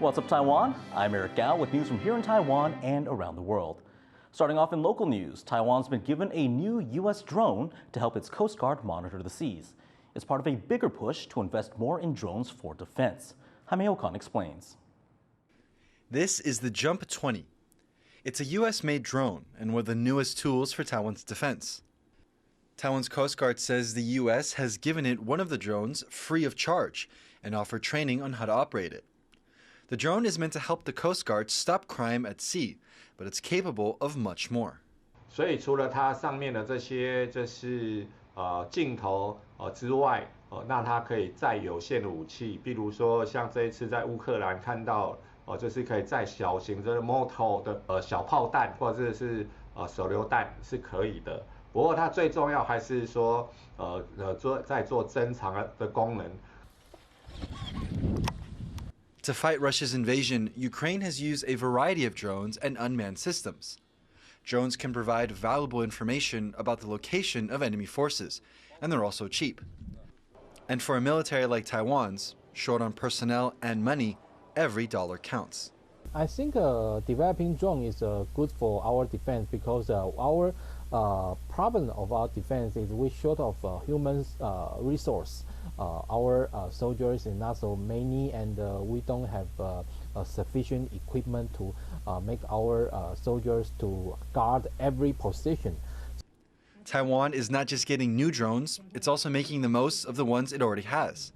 What's up, Taiwan? I'm Eric Gao with news from here in Taiwan and around the world. Starting off in local news, Taiwan's been given a new U.S. drone to help its Coast Guard monitor the seas. It's part of a bigger push to invest more in drones for defense. Recon explains. This is the Jump 20. It's a U.S.-made drone and one of the newest tools for Taiwan's defense. Taiwan's Coast Guard says the U.S. has given it one of the drones free of charge and offered training on how to operate it. The drone is meant to help the Coast Guard stop crime at sea, but it's capable of much more. 所以除了它上面的这些就是镜头之外，那它可以载有限的武器，比如说像这一次在乌克兰看到，就是可以载小型的 mortar 的小炮弹或者是手榴弹是可以的。不过它最重要还是说在做侦查的功能。 To fight Russia's invasion, Ukraine has used a variety of drones and unmanned systems. Drones can provide valuable information about the location of enemy forces, and they're also cheap. And for a military like Taiwan's, short on personnel and money, every dollar counts. I think developing drone is good for our defense because our problem of our defense is we're short of human resource. Our soldiers is not so many, and we don't have sufficient equipment to make our soldiers to guard every position. Taiwan is not just getting new drones, it's also making the most of the ones it already has.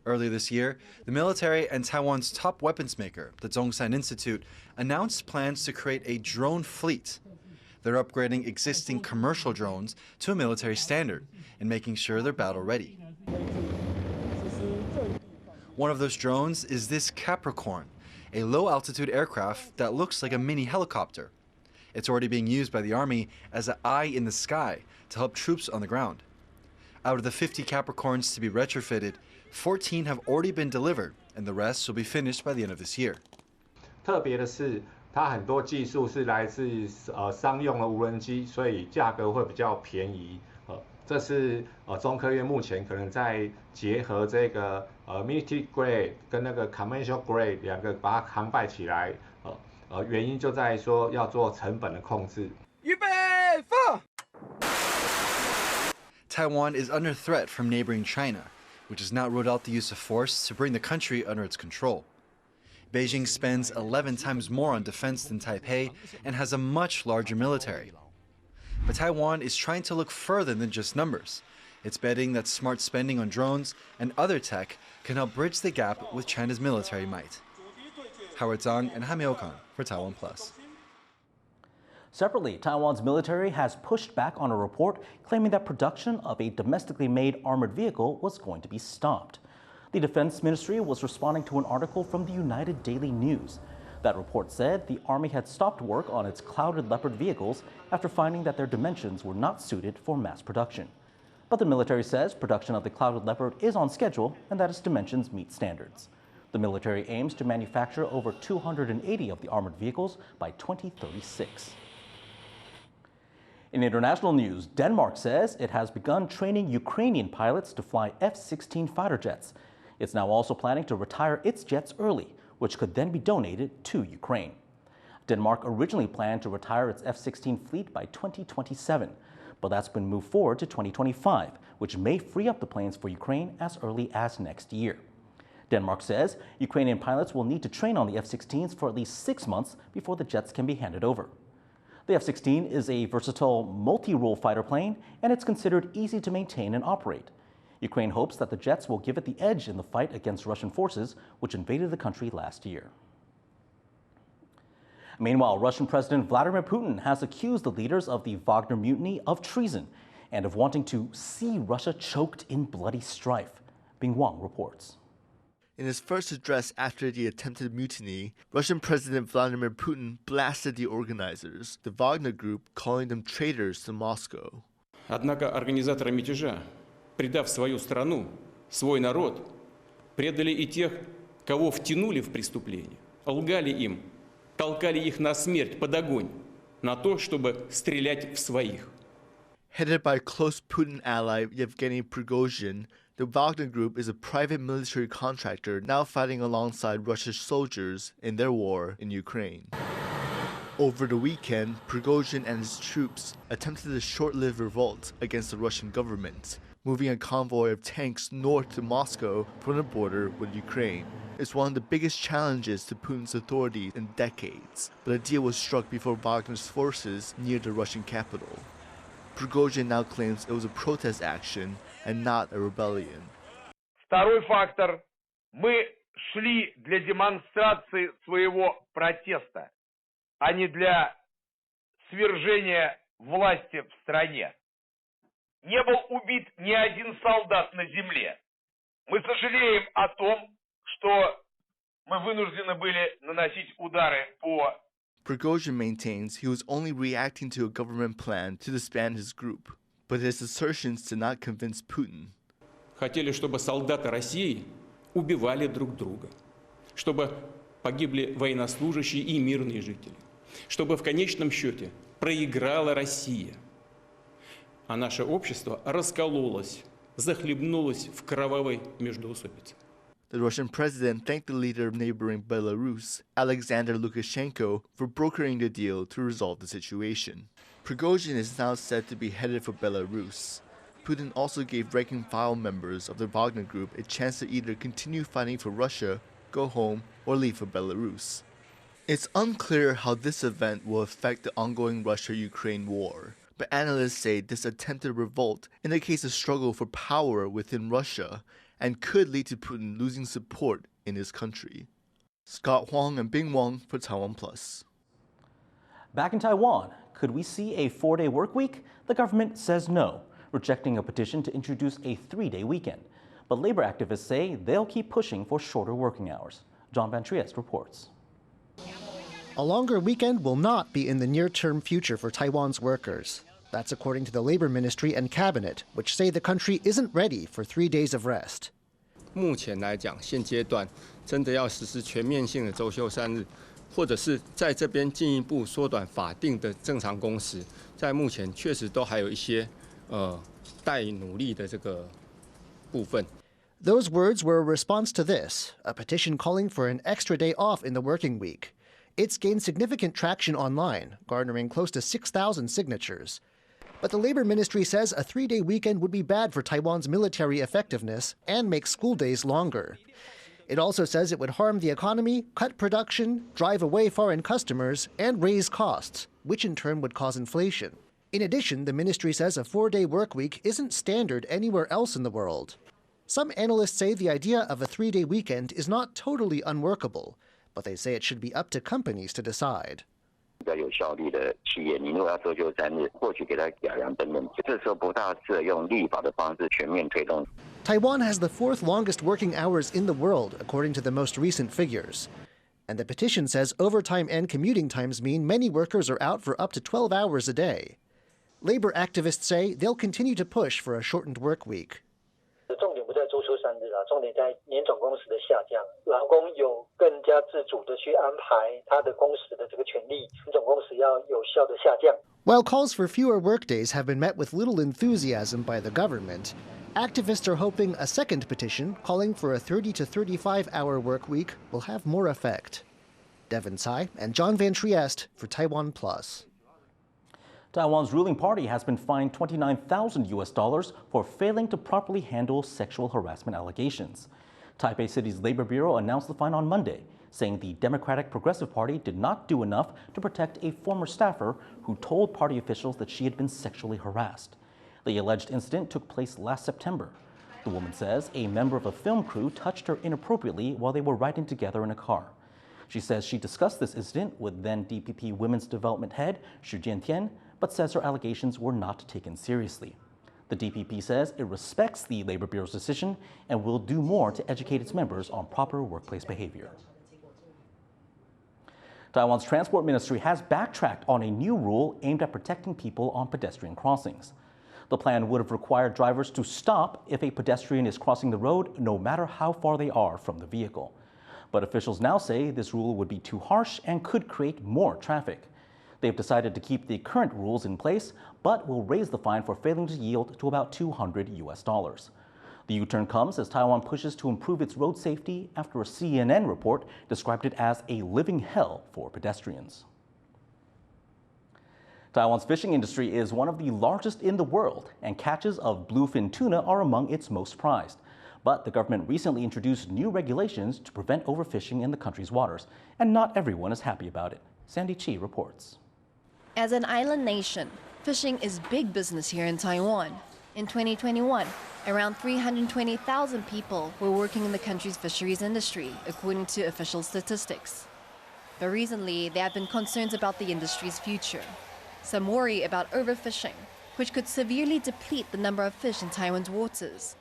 Earlier this year, the military and Taiwan's top weapons maker, the Zhongshan Institute, announced plans to create a drone fleet. They're upgrading existing commercial drones to a military standard and making sure they're battle ready. One of those drones is this Capricorn, a low-altitude aircraft that looks like a mini helicopter. It's already being used by the Army as an eye in the sky to help troops on the ground. Out of the 50 Capricorns to be retrofitted, 14 have already been delivered, and the rest will be finished by the end of this year. 特别的是，它很多技术是来自商用的无人机，所以价格会比较便宜。这是中科院目前可能在结合这个military grade 跟那个 commercial grade 两个把它combine起来，原因就在说要做成本的控制。预备，放！ Taiwan is under threat from neighboring China, which has not ruled out the use of force to bring the country under its control. Beijing spends 11 times more on defense than Taipei and has a much larger military. But Taiwan is trying to look further than just numbers. It's betting that smart spending on drones and other tech can help bridge the gap with China's military might. Howard Zhang and Recon for TaiwanPlus. Separately, Taiwan's military has pushed back on a report claiming that production of a domestically made armored vehicle was going to be stopped. The Defense Ministry was responding to an article from the United Daily News. That report said the Army had stopped work on its clouded Leopard vehicles after finding that their dimensions were not suited for mass production. But the military says production of the clouded Leopard is on schedule and that its dimensions meet standards. The military aims to manufacture over 280 of the armored vehicles by 2036. In international news, Denmark says it has begun training Ukrainian pilots to fly F16 fighter jets. It's now also planning to retire its jets early, which could then be donated to Ukraine. Denmark originally planned to retire its F-16 fleet by 2027, but that's been moved forward to 2025, which may free up the planes for Ukraine as early as next year. Denmark says Ukrainian pilots will need to train on the F-16s for at least 6 months before the jets can be handed over. The F-16 is a versatile multi-role fighter plane, and it's considered easy to maintain and operate. Ukraine hopes that the jets will give it the edge in the fight against Russian forces, which invaded the country last year. Meanwhile, Russian President Vladimir Putin has accused the leaders of the Wagner mutiny of treason and of wanting to see Russia choked in bloody strife. Bing Wang reports. In his first address after the attempted mutiny, Russian President Vladimir Putin blasted the organizers, the Wagner group, calling them traitors to Moscow. Однако организаторы мятежа, предав свою страну, свой народ, предали и тех, кого втянули в преступление, лгали им, толкали их на смерть под огонь, на то, чтобы стрелять в своих. Headed by close Putin ally Yevgeny Prigozhin, The Wagner Group is a private military contractor now fighting alongside Russia's soldiers in their war in Ukraine. Over the weekend, Prigozhin and his troops attempted a short-lived revolt against the Russian government, moving a convoy of tanks north to Moscow from the border with Ukraine. It's one of the biggest challenges to Putin's authority in decades, but a deal was struck before Wagner's forces neared the Russian capital. Prigozhin now claims it was a protest action and not a rebellion. Второй фактор. Мы шли для демонстрации своего протеста, а не для свержения власти в стране. Не был убит ни один солдат на земле. Мы сожалеем о том, что мы вынуждены были наносить удары по... Prigozhin maintains he was only reacting to a government plan to disband his group, but his assertions did not convince Putin. Хотели, чтобы солдаты России убивали друг друга, чтобы погибли военнослужащие и мирные жители, чтобы в конечном счете проиграла Россия, а наше общество раскололось, захлебнулось в кровавой междоусобице. The Russian president thanked the leader of neighboring Belarus, Alexander Lukashenko, for brokering the deal to resolve the situation. Prigozhin is now said to be headed for Belarus. Putin also gave rank-and-file members of the Wagner Group a chance to either continue fighting for Russia, go home, or leave for Belarus. It's unclear how this event will affect the ongoing Russia-Ukraine war, but analysts say this attempted revolt indicates a struggle for power within Russia and could lead to Putin losing support in his country. Scott Huang and Bing Wang for TaiwanPlus. Back in Taiwan, could we see a 4-day work week? The government says no, rejecting a petition to introduce a 3-day weekend. But labor activists say they'll keep pushing for shorter working hours. John Van Trieste reports. A longer weekend will not be in the near-term future for Taiwan's workers. That's according to the Labor Ministry and Cabinet, which say the country isn't ready for 3 days of rest. 目前来讲，现阶段真的要实施全面性的周休3日，或者是在这边进一步缩短法定的正常工时，在目前确实都还有一些待努力的这个部分。 Those words were a response to this, a petition calling for an extra day off in the working week. It's gained significant traction online, garnering close to 6,000 signatures. But the Labor Ministry says a 3-day weekend would be bad for Taiwan's military effectiveness and make school days longer. It also says it would harm the economy, cut production, drive away foreign customers, and raise costs, which in turn would cause inflation. In addition, the ministry says a 4-day work week isn't standard anywhere else in the world. Some analysts say the idea of a 3-day weekend is not totally unworkable, but they say it should be up to companies to decide. 比较有效率的企业，你如果要周休3日，或许给他表扬等等，这时候不大适合用立法的方式全面推动。 Taiwan has the 4th longest working hours in the world, according to the most recent figures. And the petition says overtime and commuting times mean many workers are out for up to 12 hours a day. Labor activists say they'll continue to push for a shortened work week. 重点不在周休3日啦，重点在年总工时的下降，劳工有更加自主的去安排他的工时的这个权利，年总工时要有效的下降。 While calls for fewer workdays have been met with little enthusiasm by the government, activists are hoping a second petition calling for a 30 to 35-hour work week will have more effect. Devin Tsai and John Van Trieste for TaiwanPlus. Taiwan's ruling party has been fined $29,000 for failing to properly handle sexual harassment allegations. Taipei City's Labor Bureau announced the fine on Monday, saying the Democratic Progressive Party did not do enough to protect a former staffer who told party officials that she had been sexually harassed. The alleged incident took place last September. The woman says a member of a film crew touched her inappropriately while they were riding together in a car. She says she discussed this incident with then DPP Women's Development Head Xu Jiantian, but says her allegations were not taken seriously. The DPP says it respects the Labor Bureau's decision and will do more to educate its members on proper workplace behavior. Taiwan's Transport Ministry has backtracked on a new rule aimed at protecting people on pedestrian crossings. The plan would have required drivers to stop if a pedestrian is crossing the road, no matter how far they are from the vehicle. But officials now say this rule would be too harsh and could create more traffic. They've decided to keep the current rules in place, but will raise the fine for failing to yield to about $200. The U-turn comes as Taiwan pushes to improve its road safety after a CNN report described it as a living hell for pedestrians. Taiwan's fishing industry is one of the largest in the world, and catches of bluefin tuna are among its most prized. But the government recently introduced new regulations to prevent overfishing in the country's waters, and not everyone is happy about it. Sandy Chi reports. As an island nation, fishing is big business here in Taiwan. In 2021, around 320,000 people were working in the country's fisheries industry, according to official statistics. But recently, there have been concerns about the industry's future. Some worry about overfishing, which could severely deplete the number of fish in Taiwan's waters.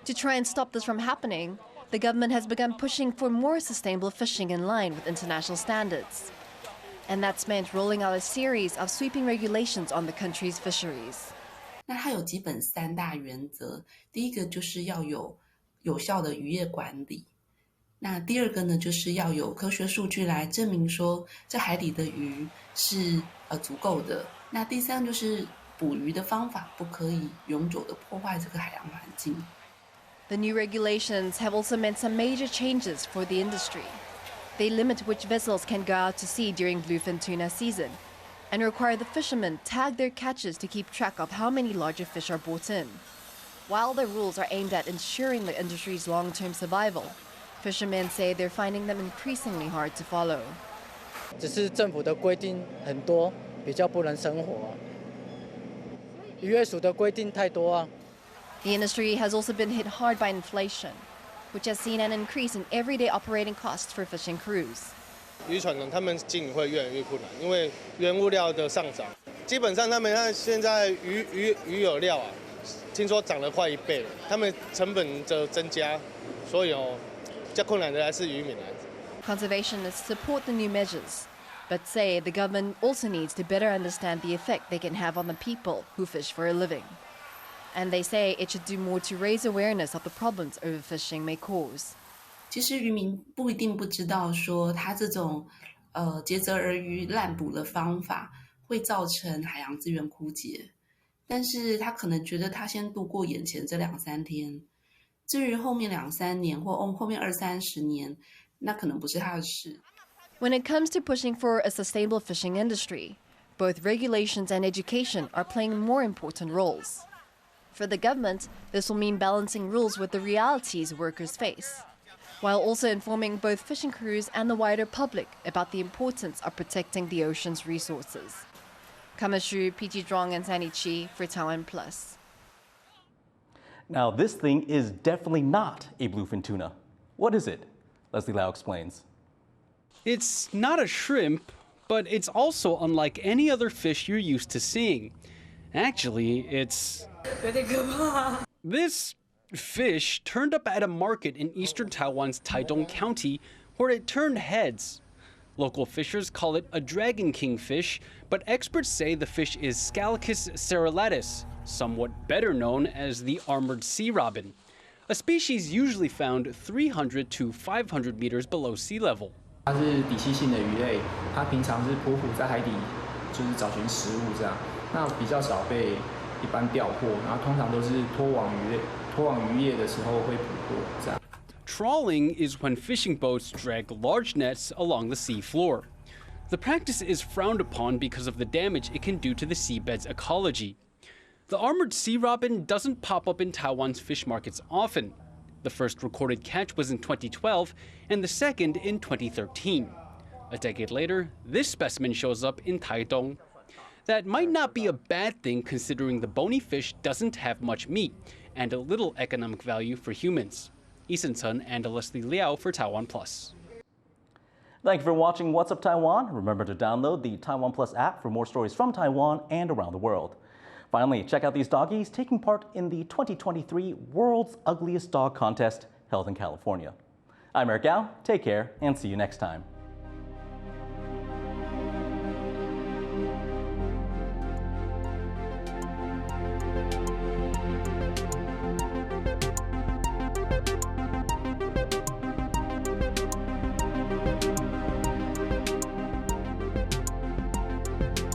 To try and stop this from happening, the government has begun pushing for more sustainable fishing in line with international standards. And that's meant rolling out a series of sweeping regulations on the country's fisheries. 那它有基本3大原则，第一个就是要有有效的渔业管理，那第二个呢，就是要有科学数据来证明说这海底的鱼是足够的。那第三就是捕鱼的方法不可以永久的破坏这个海洋环境。The new regulations have also meant some major changes for the industry. They limit which vessels can go out to sea during bluefin tuna season, and require the fishermen tag their catches to keep track of how many larger fish are brought in. While the rules are aimed at ensuring the industry's long-term survival, fishermen say they're finding them increasingly hard to follow. 只是政府的规定很多，比较不能生活。渔业署的规定太多啊。The industry has also been hit hard by inflation, which has seen an increase in everyday operating costs for fishing crews. 渔船呢，他们经营会越来越困难，因为原物料的上涨。基本上他们看现在鱼饵料啊，听说涨了快1倍了，他们成本的增加，所以比较困难的还是渔民来。Conservationists support the new measures, but say the government also needs to better understand the effect they can have on the people who fish for a living. And they say it should do more to raise awareness of the problems overfishing may cause. 其实渔民不一定不知道说他这种竭泽而渔滥捕的方法会造成海洋资源枯竭，但是他可能觉得他先度过眼前这2-3天，至于后面2-3年或后面20-30年，那可能不是他的事。When it comes to pushing for a sustainable fishing industry, both regulations and education are playing more important roles. For the government, this will mean balancing rules with the realities workers face, while also informing both fishing crews and the wider public about the importance of protecting the ocean's resources. Kamashu, PG Zhuang, and Sandy Chi for TaiwanPlus. Now, this thing is definitely not a bluefin tuna. What is it? Leslie Lau explains. It's not a shrimp, but it's also unlike any other fish you're used to seeing. Actually, it's... This fish turned up at a market in eastern Taiwan's Taitung County, where it turned heads. Local fishers call it a dragon king fish, but experts say the fish is Scalicus cerulatus, somewhat better known as the armored sea robin, a species usually found 300 to 500 meters below sea level. 它是底栖性的鱼类，它平常是匍匐在海底，就是找寻食物这样。那比较少被一般钓获，然后通常都是拖网渔业的时候会捕获这样。Trawling is when fishing boats drag large nets along the sea floor. The practice is frowned upon because of the damage it can do to the seabed's ecology. The armored sea robin doesn't pop up in Taiwan's fish markets often. The first recorded catch was in 2012 and the second in 2013. A decade later, this specimen shows up in Taitung. That might not be a bad thing considering the bony fish doesn't have much meat and a little economic value for humans. Eason Sun and Leslie Liao for TaiwanPlus. Thank you for watching What's Up Taiwan. Remember to download the TaiwanPlus app for more stories from Taiwan and around the world. Finally, check out these doggies taking part in the 2023 World's Ugliest Dog Contest held in California. I'm Eric Gao. Take care and see you next time.